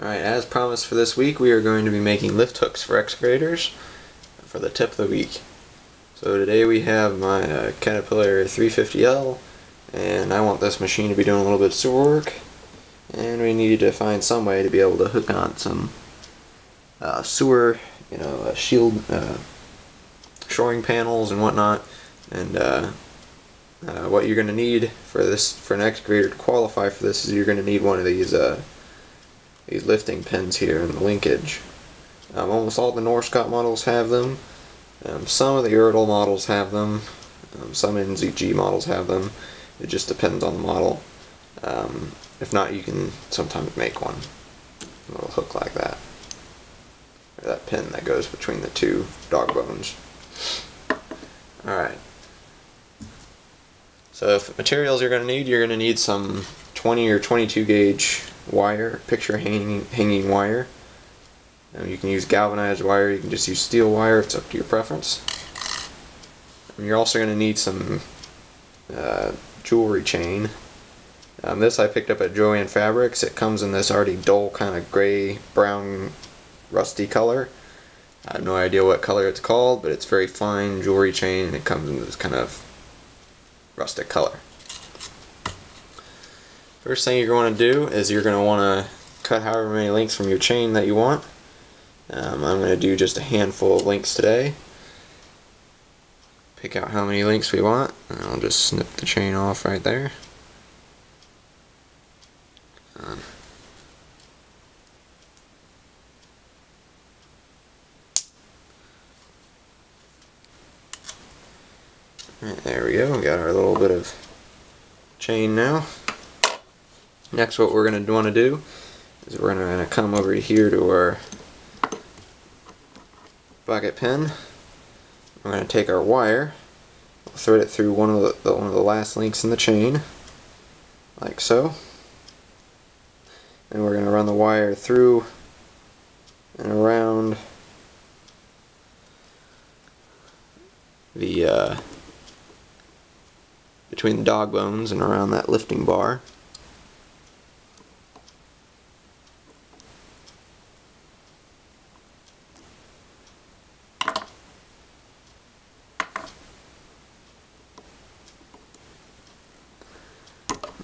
Alright, as promised for this week, we are going to be making lift hooks for excavators for the tip of the week. So today we have my Caterpillar 350L, and I want this machine to be doing a little bit of sewer work, and we needed to find some way to be able to hook on some sewer, shield shoring panels and whatnot. And what you're going to need for an excavator to qualify for this, is you're going to need one of these lifting pins here in the linkage. Almost all the Norscot models have them. Some of the Erdl models have them. Some NZG models have them. It just depends on the model. If not, you can sometimes make one. A little hook like that. Or that pin that goes between the two dog bones. Alright. So if materials you're going to need some 20 or 22 gauge wire, picture hanging wire. You can use galvanized wire, you can just use steel wire, it's up to your preference. And you're also going to need some jewelry chain. This I picked up at Joann Fabrics. It comes in this already dull kind of gray, brown, rusty color. I have no idea what color it's called, but it's very fine jewelry chain, and it comes in this kind of rustic color. First thing you're going to do is you're going to want to cut however many links from your chain that you want. I'm going to do just a handful of links today. Pick out how many links we want, and I'll just snip the chain off right there. Right, there we go, we got our little bit of chain now. Next, what we're going to want to do is we're going to come over here to our bucket pin. We're going to take our wire, we'll thread it through one of the last links in the chain, like so. And we're going to run the wire through and around the between the dog bones and around that lifting bar.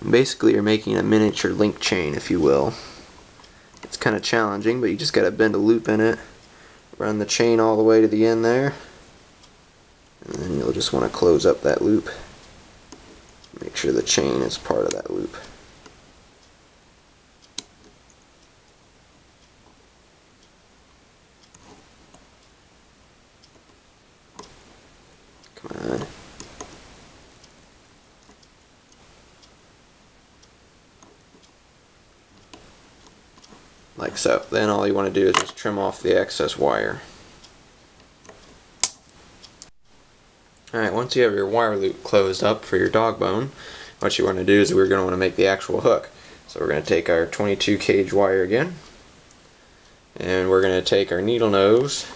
Basically, you're making a miniature link chain, if you will. It's kind of challenging, but you just got to bend a loop in it, run the chain all the way to the end there, and then you'll just want to close up that loop. Make sure the chain is part of that loop. Come on. Like so. Then all you want to do is just trim off the excess wire. Alright, once you have your wire loop closed up for your dog bone, what you want to do is we're going to want to make the actual hook. So we're going to take our 22 gauge wire again, and we're going to take our needle nose,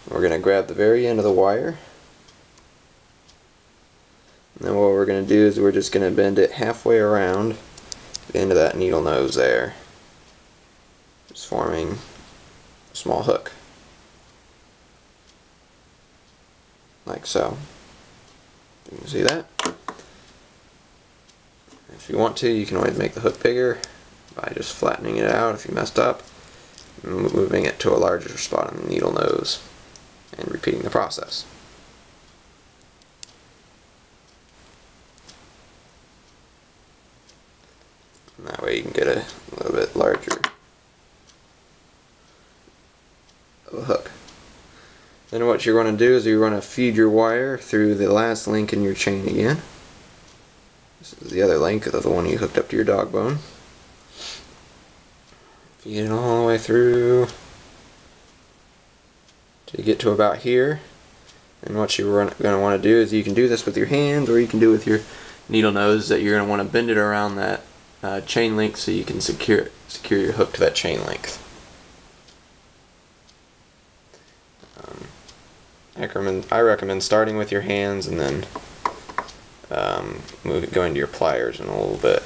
we're going to grab the very end of the wire, and then what we're going to do is we're just going to bend it halfway around the end of that needle nose there, just forming a small hook. Like so. You can see that. If you want to, you can always make the hook bigger by just flattening it out if you messed up, and moving it to a larger spot on the needle nose, and repeating the process. And that way you can get a little bit larger of a hook. Then what you're going to do is you're going to feed your wire through the last link in your chain again. This is the other link of the one you hooked up to your dog bone. Feed it all the way through till you get to about here. And what you're going to want to do is you can do this with your hands, or you can do it with your needle nose, that you're going to want to bend it around that chain link so you can secure your hook to that chain length. I recommend starting with your hands and then going to your pliers in a little bit.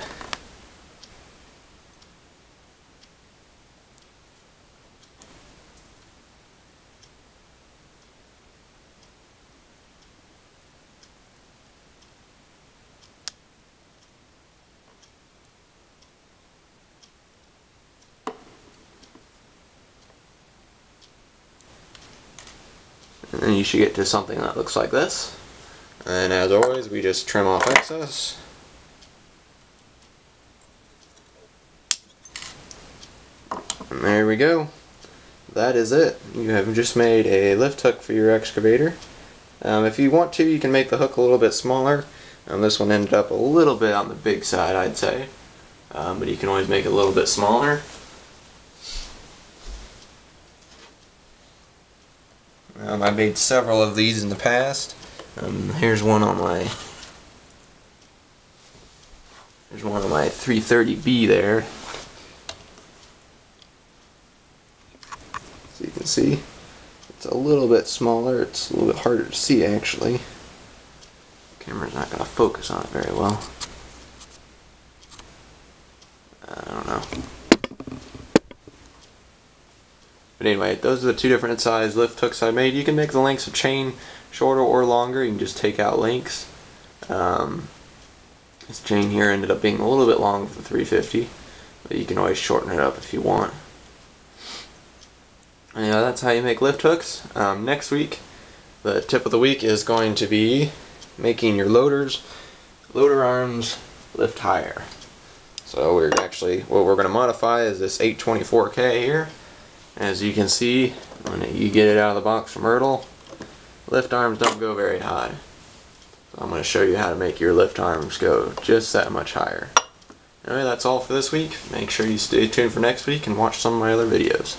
and then you should get to something that looks like this. And as always, we just trim off excess. And there we go. That is it. You have just made a lift hook for your excavator. If you want to, you can make the hook a little bit smaller. This one ended up a little bit on the big side, I'd say. But you can always make it a little bit smaller. I made several of these in the past. Here's one on my 330B there. So you can see it's a little bit smaller. It's a little bit harder to see actually. The camera's not going to focus on it very well. I don't know. But anyway, those are the two different size lift hooks I made. You can make the lengths of chain shorter or longer. You can just take out lengths. This chain here ended up being a little bit long for the 350, but you can always shorten it up if you want. And that's how you make lift hooks. Next week, the tip of the week is going to be making your loader arms lift higher. So what we're going to modify is this 824K here. As you can see, when you get it out of the box from Myrtle, lift arms don't go very high. So I'm going to show you how to make your lift arms go just that much higher. Anyway, that's all for this week. Make sure you stay tuned for next week and watch some of my other videos.